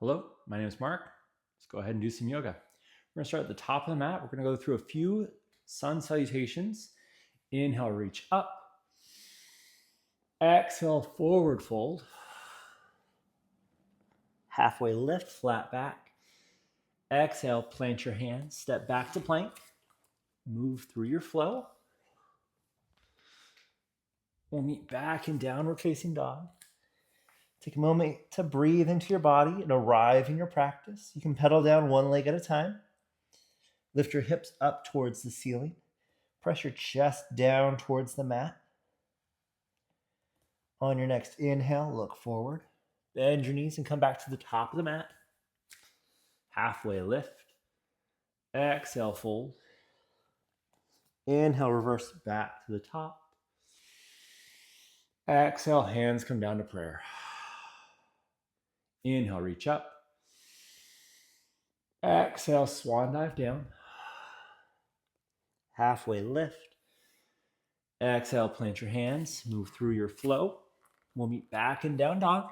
Hello, my name is Mark. Let's go ahead and do some yoga. We're going to start at the top of the mat. We're going to go through a few sun salutations. Inhale, reach up. Exhale, forward fold. Halfway lift, flat back. Exhale, plant your hands, step back to plank. Move through your flow. We'll meet back in downward facing dog. Take a moment to breathe into your body and arrive in your practice. You can pedal down one leg at a time. Lift your hips up towards the ceiling. Press your chest down towards the mat. On your next inhale, look forward. Bend your knees and come back to the top of the mat. Halfway lift. Exhale, fold. Inhale, reverse back to the top. Exhale, hands come down to prayer. Inhale, reach up. Exhale, swan dive down. Halfway lift. Exhale, plant your hands, move through your flow. We'll meet back in down dog.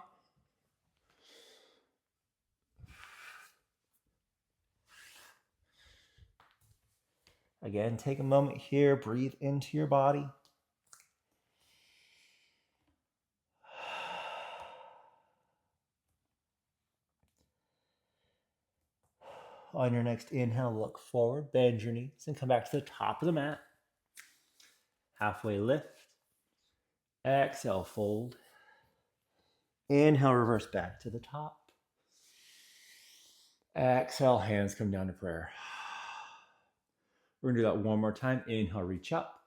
Again, take a moment here, breathe into your body. On your next inhale, look forward, bend your knees, and come back to the top of the mat. Halfway lift. Exhale, fold. Inhale, reverse back to the top. Exhale, hands come down to prayer. We're going to do that one more time. Inhale, reach up.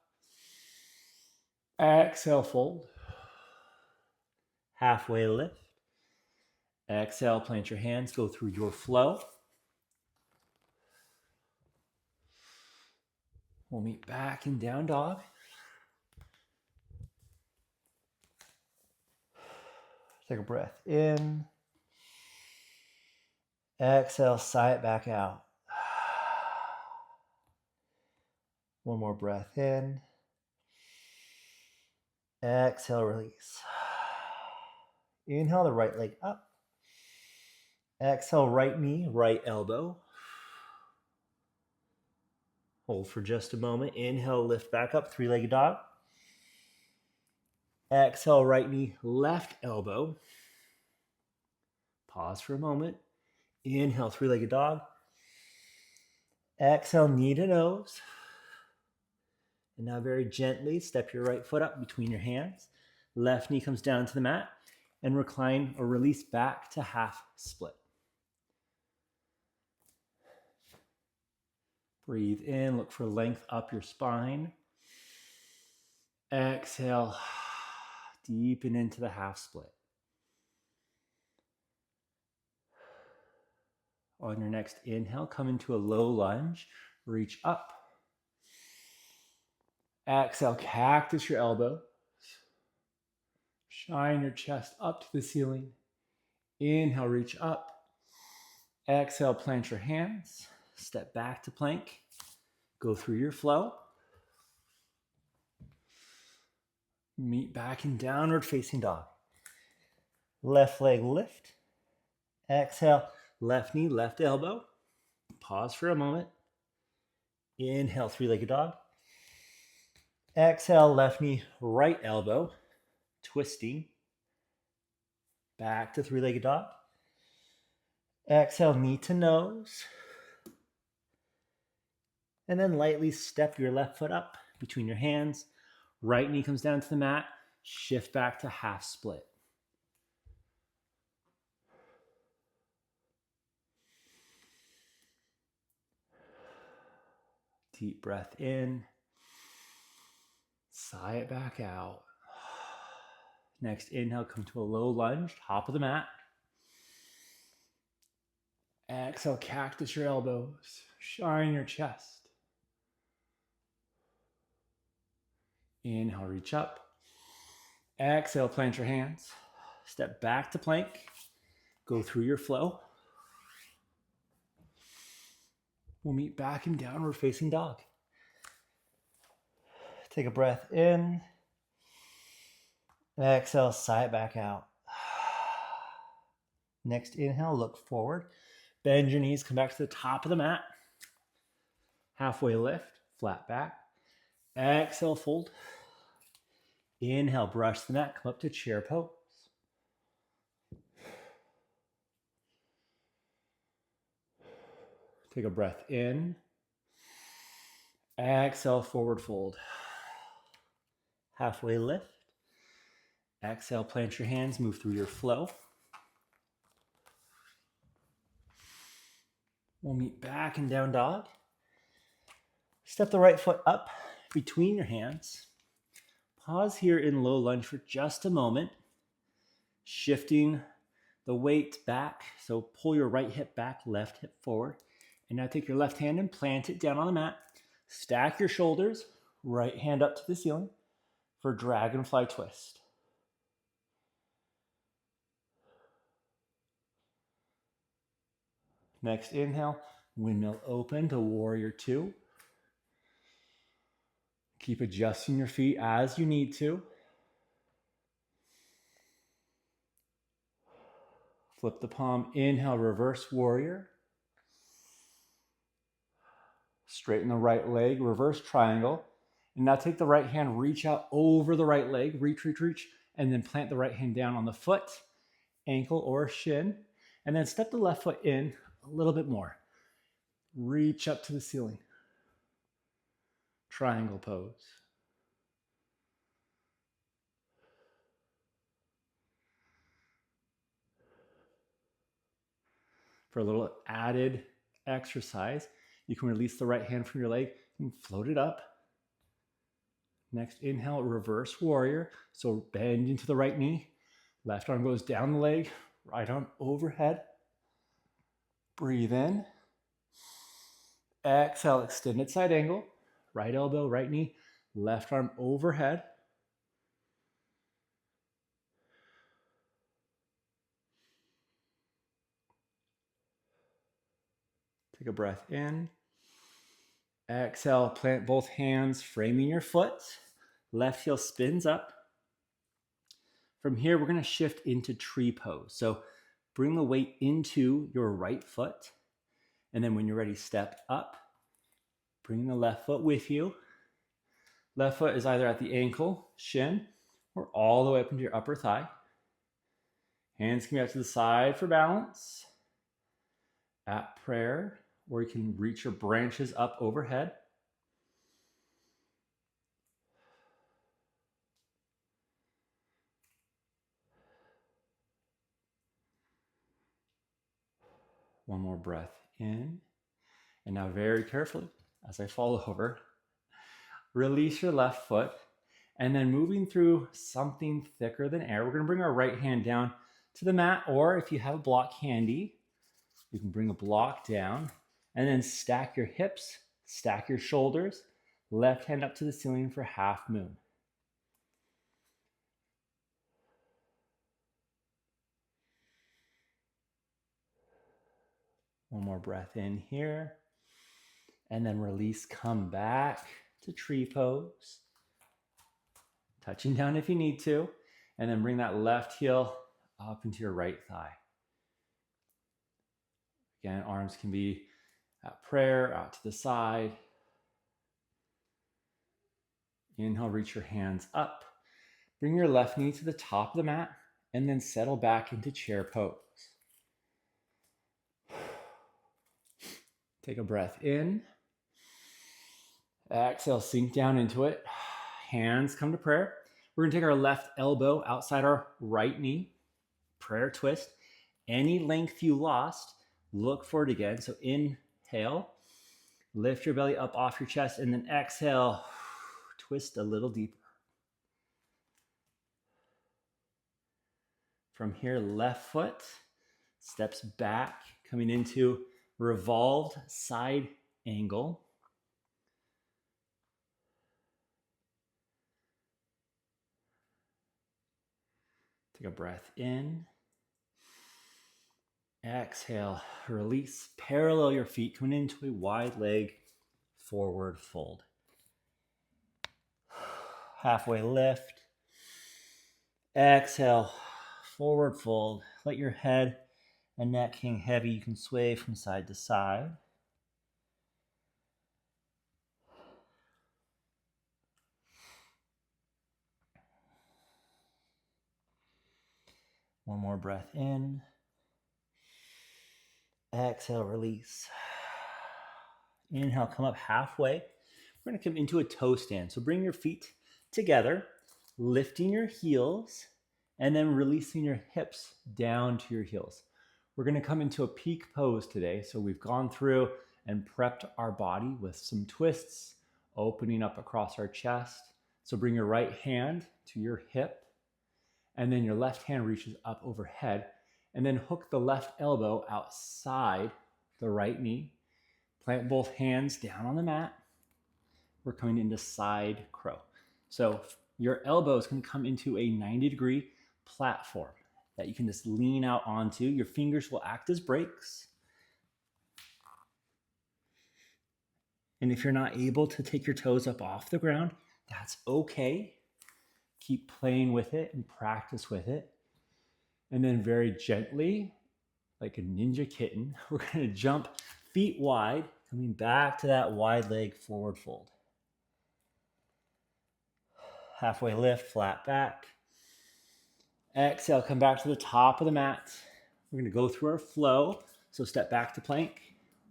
Exhale, fold. Halfway lift. Exhale, plant your hands, go through your flow. We'll meet back in down dog. Take a breath in. Exhale, sigh it back out. One more breath in. Exhale, release. Inhale the right leg up. Exhale, right knee, right elbow. Hold for just a moment. Inhale, lift back up, three-legged dog. Exhale, right knee, left elbow. Pause for a moment. Inhale, three-legged dog. Exhale, knee to nose. And now very gently step your right foot up between your hands. Left knee comes down to the mat and recline or release back to half split. Breathe in, look for length up your spine. Exhale, deepen into the half split. On your next inhale, come into a low lunge, reach up. Exhale, cactus your elbow. Shine your chest up to the ceiling. Inhale, reach up. Exhale, plant your hands. Step back to plank. Go through your flow. Meet back in downward facing dog. Left leg lift. Exhale, left knee, left elbow. Pause for a moment. Inhale, three-legged dog. Exhale, left knee, right elbow. Twisting. Back to three-legged dog. Exhale, knee to nose. And then lightly step your left foot up between your hands. Right knee comes down to the mat. Shift back to half split. Deep breath in. Sigh it back out. Next inhale, come to a low lunge, top of the mat. Exhale, cactus your elbows. Shine your chest. Inhale, reach up. Exhale, plant your hands. Step back to plank. Go through your flow. We'll meet back in downward facing dog. Take a breath in. Exhale, sigh it back out. Next inhale, look forward. Bend your knees, come back to the top of the mat. Halfway lift, flat back. Exhale, fold. Inhale, brush the mat, come up to chair pose. Take a breath in. Exhale, forward fold. Halfway lift. Exhale, plant your hands, move through your flow. We'll meet back in down dog. Step the right foot up between your hands. Pause here in low lunge for just a moment. Shifting the weight back. So pull your right hip back, left hip forward. And now take your left hand and plant it down on the mat. Stack your shoulders, right hand up to the ceiling for dragonfly twist. Next inhale, windmill open to warrior two. Keep adjusting your feet as you need to. Flip the palm, inhale, reverse warrior. Straighten the right leg, reverse triangle. And now take the right hand, reach out over the right leg, reach, and then plant the right hand down on the foot, ankle, or shin. And then step the left foot in a little bit more. Reach up to the ceiling. Triangle pose. For a little added exercise, you can release the right hand from your leg and float it up. Next inhale, reverse warrior. So bend into the right knee. Left arm goes down the leg, right arm overhead. Breathe in. Exhale, extended side angle. Right elbow, right knee, left arm overhead. Take a breath in. Exhale, plant both hands, framing your foot. Left heel spins up. From here, we're going to shift into tree pose. So bring the weight into your right foot. And then when you're ready, step up. Bring the left foot with you. Left foot is either at the ankle, shin, or all the way up into your upper thigh. Hands can be out to the side for balance. At prayer, or you can reach your branches up overhead. One more breath in. And now very carefully, as I fall over, release your left foot. And then moving through something thicker than air, we're going to bring our right hand down to the mat. Or if you have a block handy, you can bring a block down. And then stack your hips, stack your shoulders. Left hand up to the ceiling for half moon. One more breath in here. And then release, come back to tree pose. Touching down if you need to. And then bring that left heel up into your right thigh. Again, arms can be at prayer, out to the side. Inhale, reach your hands up. Bring your left knee to the top of the mat. And then settle back into chair pose. Take a breath in. Exhale, sink down into it. Hands come to prayer. We're going to take our left elbow outside our right knee. Prayer twist. Any length you lost, look for it again. So inhale, lift your belly up off your chest, and then exhale, twist a little deeper. From here, left foot steps back, coming into revolved side angle. Take a breath in. Exhale, release. Parallel your feet, coming into a wide leg forward fold. Halfway lift. Exhale, forward fold. Let your head and neck hang heavy. You can sway from side to side. One more breath in. Exhale, release. Inhale, come up halfway. We're going to come into a toe stand. So bring your feet together, lifting your heels, and then releasing your hips down to your heels. We're going to come into a peak pose today. So we've gone through and prepped our body with some twists, opening up across our chest. So bring your right hand to your hip, and then your left hand reaches up overhead, and then hook the left elbow outside the right knee. Plant both hands down on the mat. We're coming into side crow. So your elbows can come into a 90-degree platform that you can just lean out onto. Your fingers will act as brakes. And if you're not able to take your toes up off the ground, that's okay. Keep playing with it and practice with it. And then very gently, like a ninja kitten, we're going to jump feet wide, coming back to that wide leg forward fold. Halfway lift, flat back. Exhale, come back to the top of the mat. We're going to go through our flow. So step back to plank,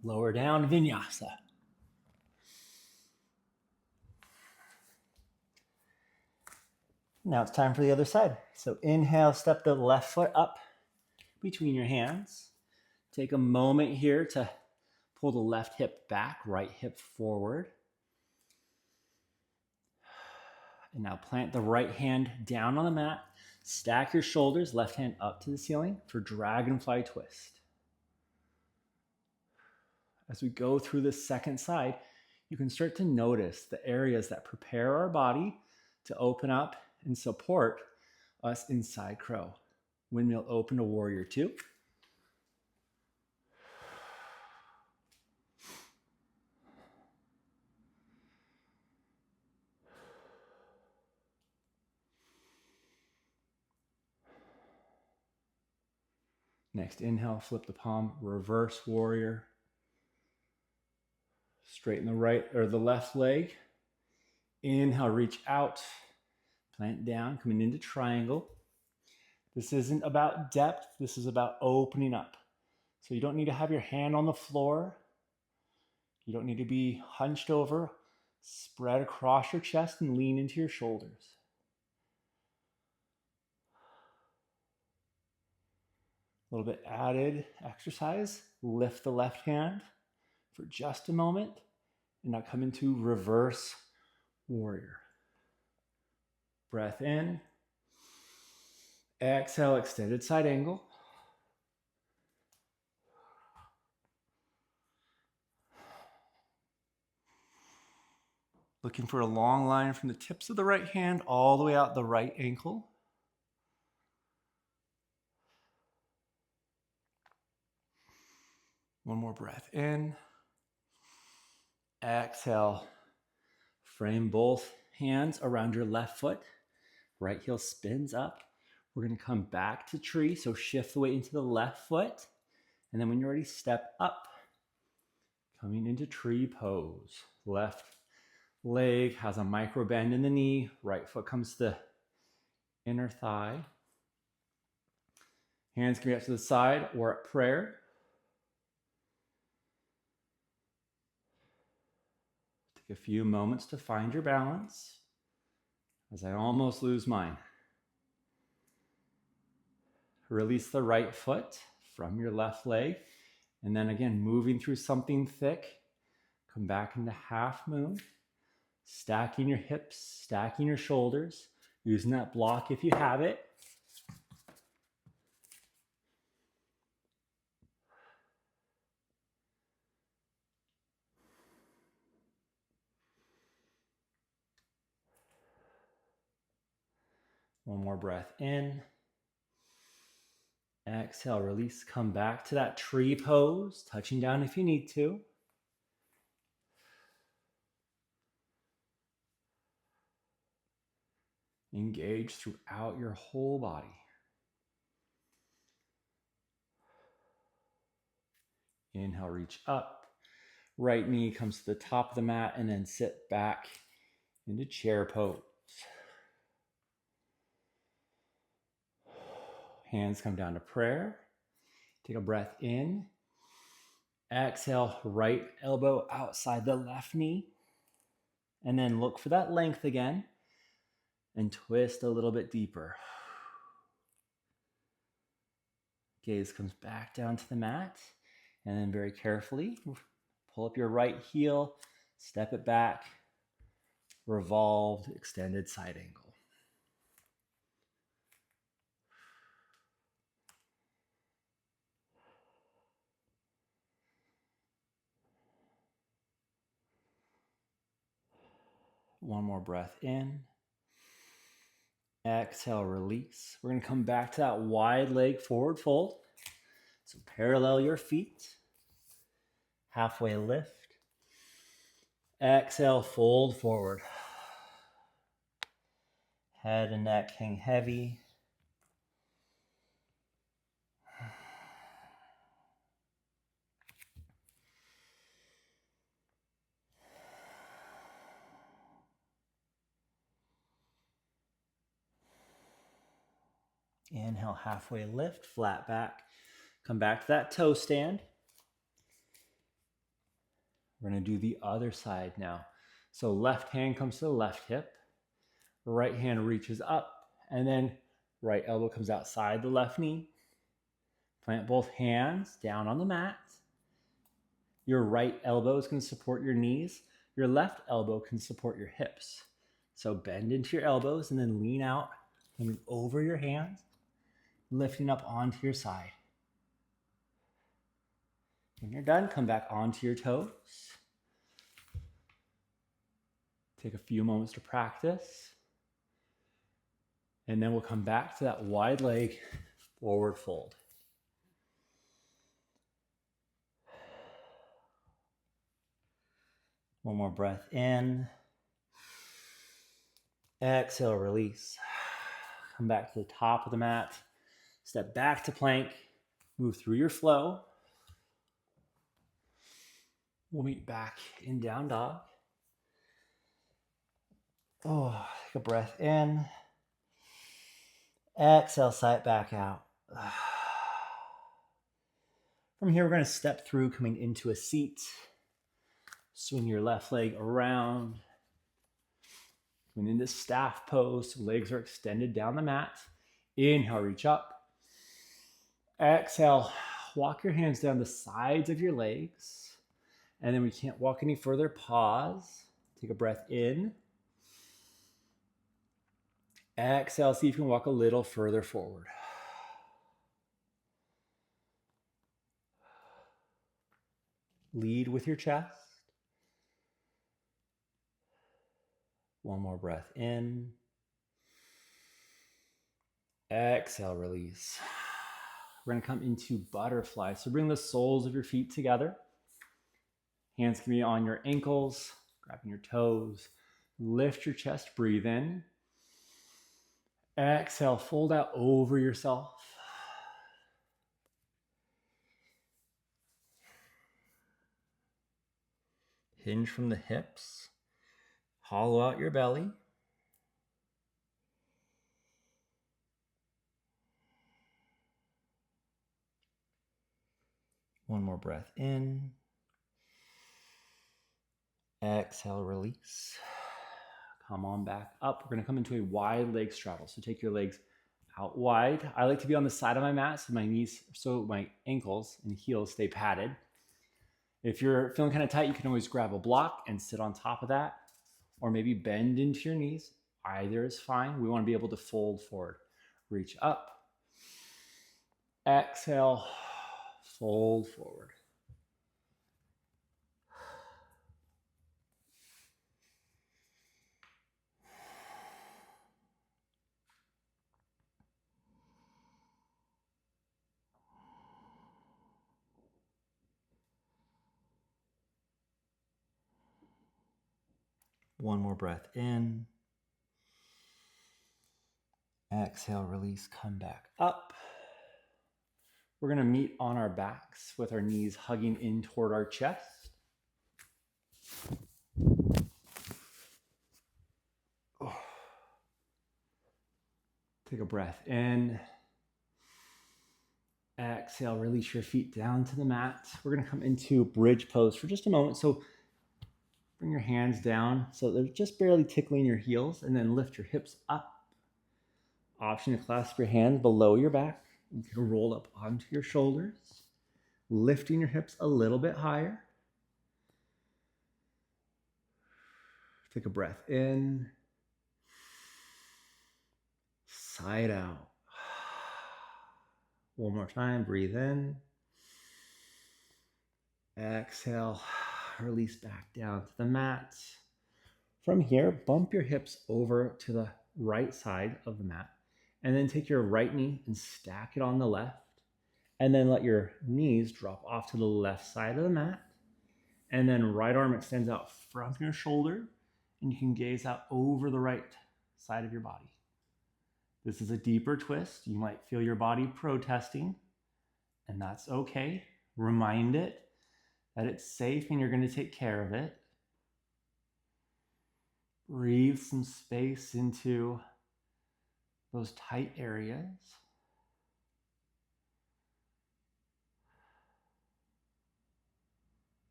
lower down, Vinyasa. Now it's time for the other side. So inhale, step the left foot up between your hands. Take a moment here to pull the left hip back, right hip forward. And now plant the right hand down on the mat. Stack your shoulders, left hand up to the ceiling for dragonfly twist. As we go through the second side, you can start to notice the areas that prepare our body to open up and support us in side crow. Windmill open to warrior two. Next inhale, flip the palm, reverse warrior. Straighten the right or the left leg. Inhale, reach out, plant down, coming into triangle. This isn't about depth, this is about opening up. So you don't need to have your hand on the floor. You don't need to be hunched over. Spread across your chest and lean into your shoulders. A little bit added exercise. Lift the left hand for just a moment and now come into reverse warrior. Breath in. Exhale, extended side angle. Looking for a long line from the tips of the right hand all the way out the right ankle. One more breath in. Exhale. Frame both hands around your left foot. Right heel spins up. We're going to come back to tree. So shift the weight into the left foot. And then when you're ready, step up. Coming into tree pose. Left leg has a micro bend in the knee. Right foot comes to the inner thigh. Hands can be up to the side or at prayer. Take a few moments to find your balance as I almost lose mine. Release the right foot from your left leg. And then again, moving through something thick. Come back into half moon. Stacking your hips, stacking your shoulders. Using that block if you have it. One more breath in. Exhale, release, come back to that tree pose, touching down if you need to. Engage throughout your whole body. Inhale, reach up. Right knee comes to the top of the mat and then sit back into chair pose. Hands come down to prayer. Take a breath in. Exhale, right elbow outside the left knee. And then look for that length again and twist a little bit deeper. Gaze comes back down to the mat. And then very carefully, pull up your right heel, step it back, revolved, extended side angle. One more breath in. Exhale, release. We're going to come back to that wide leg forward fold. So parallel your feet. Halfway lift. Exhale, fold forward. Head and neck hang heavy. Inhale, halfway lift, flat back. Come back to that toe stand. We're going to do the other side now. So left hand comes to the left hip. Right hand reaches up. And then right elbow comes outside the left knee. Plant both hands down on the mat. Your right elbow is going to support your knees. Your left elbow can support your hips. So bend into your elbows and then lean out, coming over your hands, lifting up onto your side. When you're done, come back onto your toes. Take a few moments to practice. And then we'll come back to that wide leg forward fold. One more breath in. Exhale, release. Come back to the top of the mat. Step back to plank. Move through your flow. We'll meet back in down dog. Oh, take a breath in. Exhale, sight back out. From here, we're going to step through coming into a seat. Swing your left leg around. Coming into staff pose, so legs are extended down the mat. Inhale, reach up. Exhale, walk your hands down the sides of your legs. And then we can't walk any further, pause. Take a breath in. Exhale, see if you can walk a little further forward. Lead with your chest. One more breath in. Exhale, release. We're going to come into butterfly. So bring the soles of your feet together. Hands can be on your ankles, grabbing your toes. Lift your chest, breathe in. Exhale, fold out over yourself. Hinge from the hips. Hollow out your belly. One more breath in. Exhale, release. Come on back up. We're going to come into a wide leg straddle. So take your legs out wide. I like to be on the side of my mat so my ankles and heels stay padded. If you're feeling kind of tight, you can always grab a block and sit on top of that, or maybe bend into your knees. Either is fine. We want to be able to fold forward. Reach up. Exhale, fold forward. One more breath in. Exhale, release, come back up. We're going to meet on our backs with our knees hugging in toward our chest. Take a breath in. Exhale, release your feet down to the mat. We're going to come into bridge pose for just a moment. So bring your hands down so they're just barely tickling your heels, and then lift your hips up. Option to clasp your hands below your back. You can roll up onto your shoulders, lifting your hips a little bit higher. Take a breath in. Side out. One more time, breathe in. Exhale, release back down to the mat. From here, bump your hips over to the right side of the mat, and then take your right knee and stack it on the left, and then let your knees drop off to the left side of the mat, and then right arm extends out from your shoulder, and you can gaze out over the right side of your body. This is a deeper twist. You might feel your body protesting, and that's okay. Remind it that it's safe and you're going to take care of it. Breathe some space into those tight areas.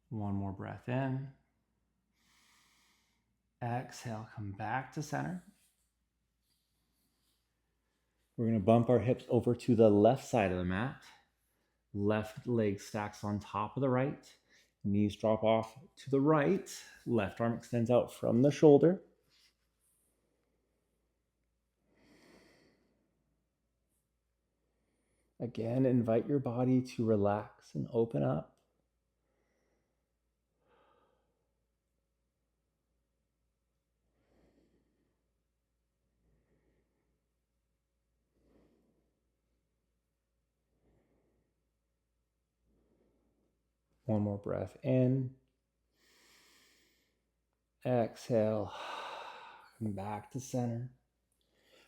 One more breath in. Exhale, come back to center. We're going to bump our hips over to the left side of the mat. Left leg stacks on top of the right. Knees drop off to the right. Left arm extends out from the shoulder. Again, invite your body to relax and open up. One more breath in. Exhale. Come back to center.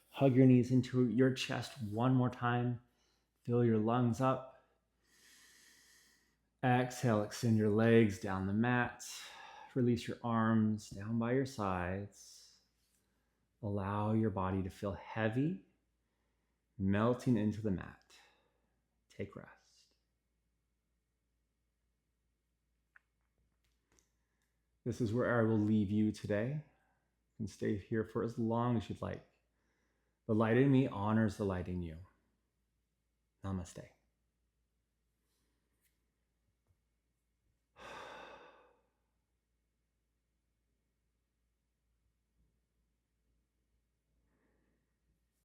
Hug your knees into your chest one more time. Fill your lungs up. Exhale, extend your legs down the mat. Release your arms down by your sides. Allow your body to feel heavy, melting into the mat. Take rest. This is where I will leave you today. You can stay here for as long as you'd like. The light in me honors the light in you. Namaste.